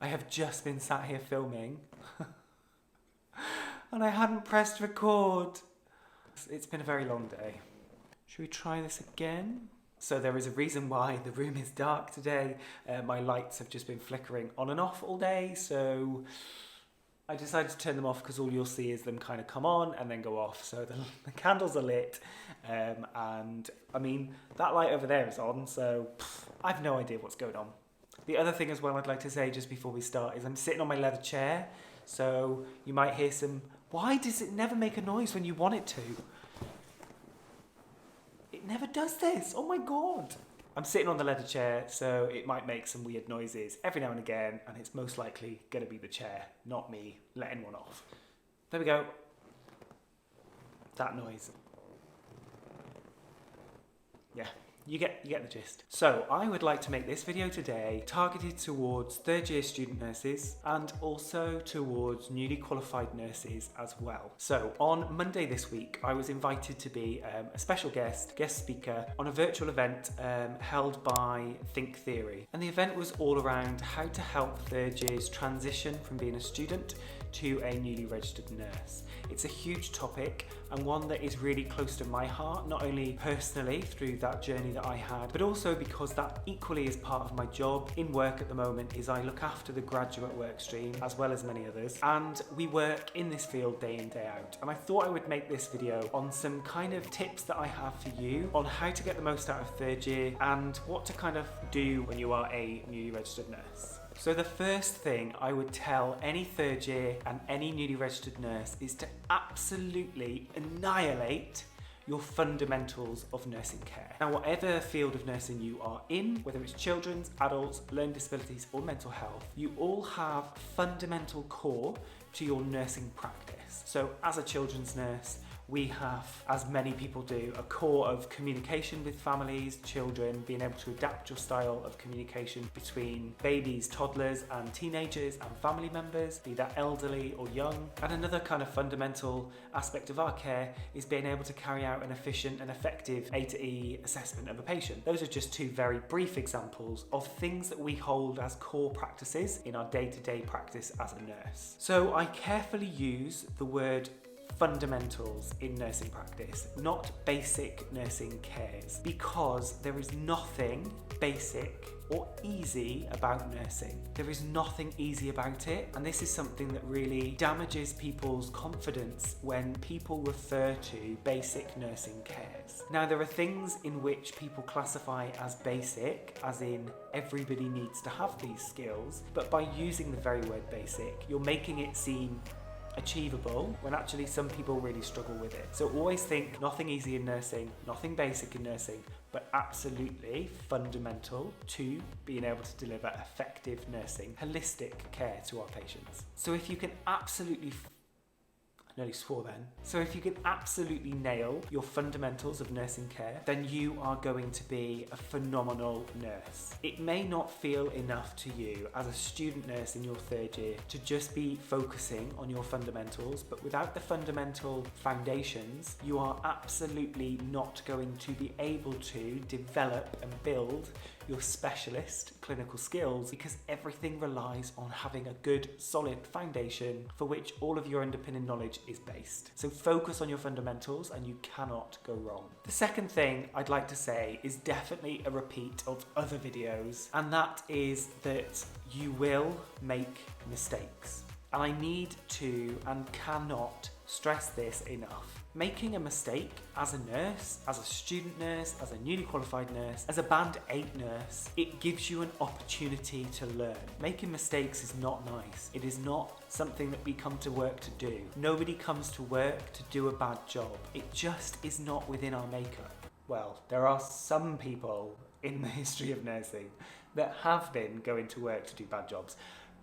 I have just been sat here filming and I hadn't pressed record. It's been a very long day. Should we try this again? So there is a reason why the room is dark today. My lights have just been flickering on and off all day, so I decided to turn them off because all you'll see is them kind of come on and then go off. So the candles are lit, and I mean, that light over there is on, so I've no idea what's going on. The other thing as well I'd like to say just before we start is I'm sitting on my leather chair, so you might hear some... Why does it never make a noise when you want it to? It never does this, oh my god. I'm sitting on the leather chair, so it might make some weird noises every now and again, and it's most likely going to be the chair, not me letting one off. There we go. That noise. Yeah. You get the gist. So I would like to make this video today targeted towards third year student nurses and also towards newly qualified nurses as well. So on Monday this week, I was invited to be a special guest speaker on a virtual event held by Think Theory. And the event was all around how to help third years transition from being a student to a newly registered nurse. It's a huge topic and one that is really close to my heart, not only personally through that journey that I had, but also because that equally is part of my job in work at the moment. Is I look after the graduate work stream as well as many others, and we work in this field day in, day out. And I thought I would make this video on some kind of tips that I have for you on how to get the most out of third year and what to kind of do when you are a newly registered nurse. So the first thing I would tell any third year and any newly registered nurse is to absolutely annihilate your fundamentals of nursing care. Now, whatever field of nursing you are in, whether it's children's, adults, learning disabilities or mental health, you all have fundamental core to your nursing practice. So as a children's nurse, we have, as many people do, a core of communication with families, children, being able to adapt your style of communication between babies, toddlers and teenagers and family members, be that elderly or young. And another kind of fundamental aspect of our care is being able to carry out an efficient and effective A to E assessment of a patient. Those are just two very brief examples of things that we hold as core practices in our day-to-day practice as a nurse. So I carefully use the word fundamentals in nursing practice, not basic nursing cares, because there is nothing basic or easy about nursing. There is nothing easy about it, and this is something that really damages people's confidence when people refer to basic nursing cares. Now, there are things in which people classify as basic, as in everybody needs to have these skills, but by using the very word basic, you're making it seem achievable when actually some people really struggle with it. So always think nothing easy in nursing, nothing basic in nursing, but absolutely fundamental to being able to deliver effective nursing, holistic care to our patients. So if you can absolutely nearly swore then. So if you can absolutely nail your fundamentals of nursing care, then you are going to be a phenomenal nurse. It may not feel enough to you as a student nurse in your third year to just be focusing on your fundamentals, but without the fundamental foundations, you are absolutely not going to be able to develop and build your specialist clinical skills, because everything relies on having a good solid foundation for which all of your underpinning knowledge is based. So focus on your fundamentals and you cannot go wrong. The second thing I'd like to say is definitely a repeat of other videos, and that is that you will make mistakes. And I need to and cannot stress this enough. Making a mistake as a nurse, as a student nurse, as a newly qualified nurse, as a band 8 nurse, it gives you an opportunity to learn. Making mistakes is not nice. It is not something that we come to work to do. Nobody comes to work to do a bad job. It just is not within our makeup. Well, there are some people in the history of nursing that have been going to work to do bad jobs,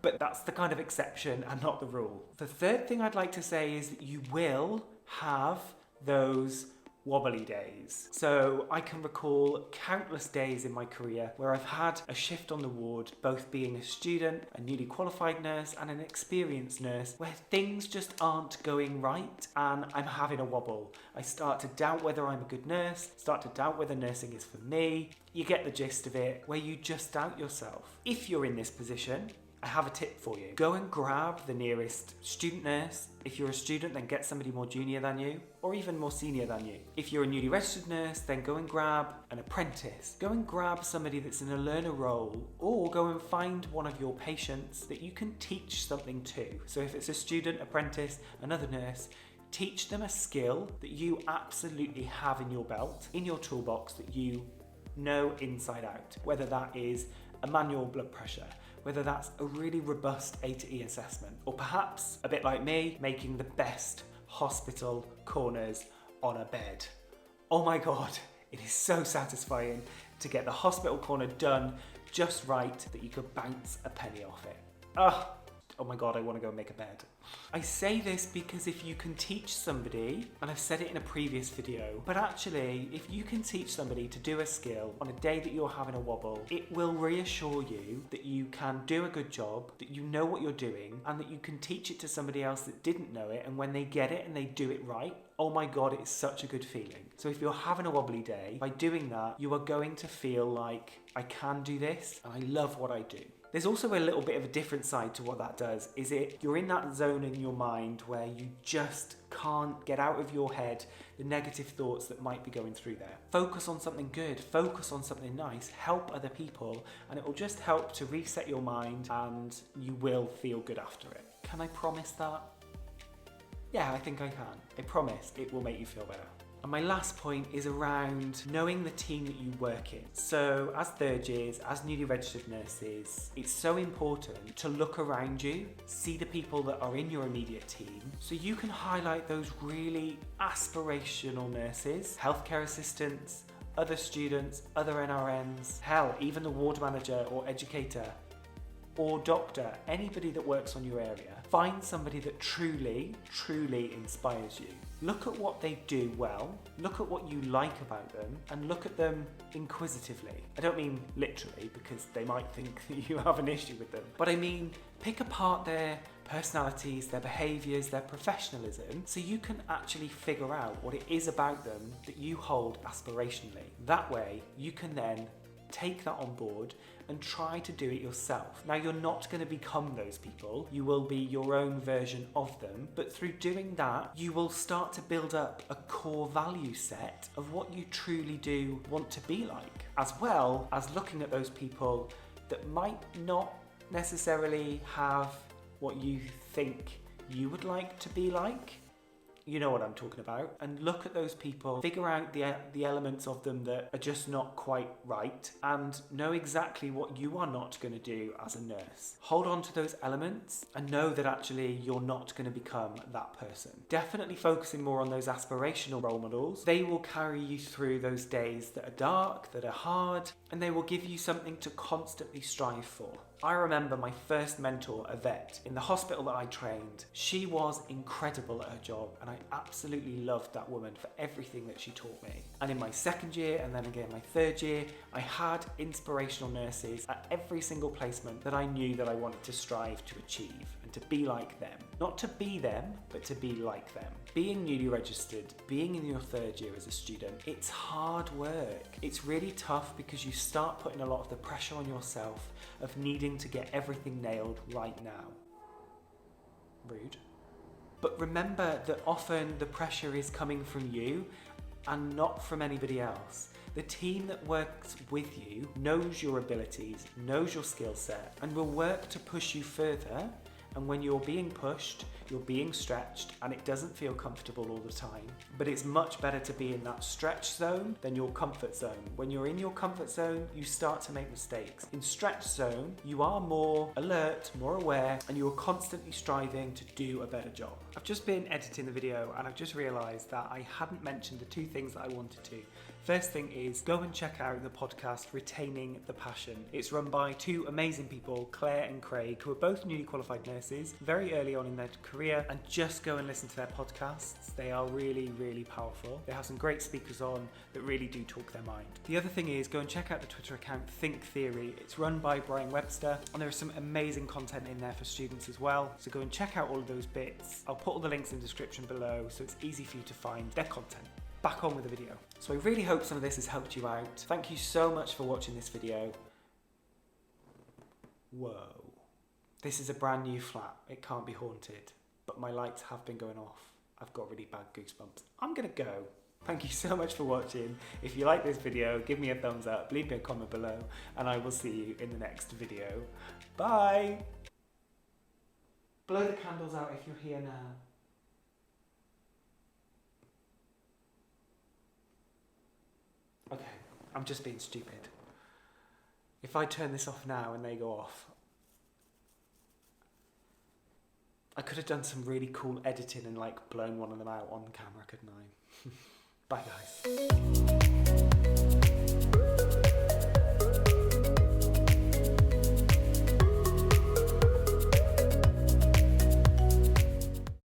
but that's the kind of exception and not the rule. The third thing I'd like to say is that you will have those wobbly days. So I can recall countless days in my career where I've had a shift on the ward, both being a student, a newly qualified nurse and an experienced nurse, where things just aren't going right and I'm having a wobble. I start to doubt whether I'm a good nurse, start to doubt whether nursing is for me. You get the gist of it, where you just doubt yourself. If you're in this position, I have a tip for you. Go and grab the nearest student nurse. If you're a student, then get somebody more junior than you, or even more senior than you. If you're a newly registered nurse, then go and grab an apprentice. Go and grab somebody that's in a learner role, or go and find one of your patients that you can teach something to. So if it's a student, apprentice, another nurse, teach them a skill that you absolutely have in your belt, in your toolbox, that you know inside out. Whether that is a manual blood pressure, whether that's a really robust A to E assessment, or perhaps, a bit like me, making the best hospital corners on a bed. Oh my God, it is so satisfying to get the hospital corner done just right that you could bounce a penny off it. Oh my God, I want to go and make a bed. I say this because if you can teach somebody, and I've said it in a previous video, but actually, if you can teach somebody to do a skill on a day that you're having a wobble, it will reassure you that you can do a good job, that you know what you're doing, and that you can teach it to somebody else that didn't know it, and when they get it and they do it right, oh my God, it is such a good feeling. So if you're having a wobbly day, by doing that, you are going to feel like, I can do this, and I love what I do. There's also a little bit of a different side to what that does, is you're in that zone in your mind where you just can't get out of your head the negative thoughts that might be going through there. Focus on something good, focus on something nice, help other people, and it will just help to reset your mind and you will feel good after it. Can I promise that? Yeah, I think I can. I promise it will make you feel better. And my last point is around knowing the team that you work in. So as third years, as newly registered nurses, it's so important to look around you, see the people that are in your immediate team, so you can highlight those really aspirational nurses, healthcare assistants, other students, other NRNs, hell, even the ward manager or educator or doctor, anybody that works on your area. Find somebody that truly, truly inspires you. Look at what they do well, look at what you like about them, and look at them inquisitively. I don't mean literally, because they might think that you have an issue with them, but I mean pick apart their personalities, their behaviours, their professionalism, so you can actually figure out what it is about them that you hold aspirationally. That way, you can then take that on board and try to do it yourself. Now, you're not going to become those people. You will be your own version of them. But through doing that, you will start to build up a core value set of what you truly do want to be like, as well as looking at those people that might not necessarily have what you think you would like to be like. You know what I'm talking about. And look at those people, figure out the elements of them that are just not quite right, and know exactly what you are not going to do as a nurse. Hold on to those elements and know that actually you're not going to become that person. Definitely focusing more on those aspirational role models. They will carry you through those days that are dark, that are hard, and they will give you something to constantly strive for. I remember my first mentor, a vet, in the hospital that I trained. She was incredible at her job, and I absolutely loved that woman for everything that she taught me. And in my second year, and then again my third year, I had inspirational nurses at every single placement that I knew that I wanted to strive to achieve and to be like them. Not to be them, but to be like them. Being newly registered, being in your third year as a student, it's hard work. It's really tough because you start putting a lot of the pressure on yourself of needing to get everything nailed right now. Rude. But remember that often the pressure is coming from you and not from anybody else. The team that works with you knows your abilities, knows your skill set, and will work to push you further. And when you're being pushed, you're being stretched, and it doesn't feel comfortable all the time. But it's much better to be in that stretch zone than your comfort zone. When you're in your comfort zone, you start to make mistakes. In stretch zone, you are more alert, more aware, and you're constantly striving to do a better job. I've just been editing the video and I've just realised that I hadn't mentioned the two things that I wanted to. First thing is go and check out the podcast Retaining the Passion. It's run by two amazing people, Claire and Craig, who are both newly qualified nurses, very early on in their career, and just go and listen to their podcasts. They are really, really powerful. They have some great speakers on that really do talk their mind. The other thing is go and check out the Twitter account Think Theory. It's run by Brian Webster, and there is some amazing content in there for students as well. So go and check out all of those bits. I'll put all the links in the description below so it's easy for you to find their content. Back on with the video. So I really hope some of this has helped you out. Thank you so much for watching this video. Whoa. This is a brand new flat. It can't be haunted, but my lights have been going off. I've got really bad goosebumps. I'm gonna go. Thank you so much for watching. If you like this video, give me a thumbs up, leave me a comment below, and I will see you in the next video. Bye. Blow the candles out if you're here now. Okay, I'm just being stupid. If I turn this off now and they go off, I could have done some really cool editing and like blown one of them out on camera, couldn't I? Bye guys.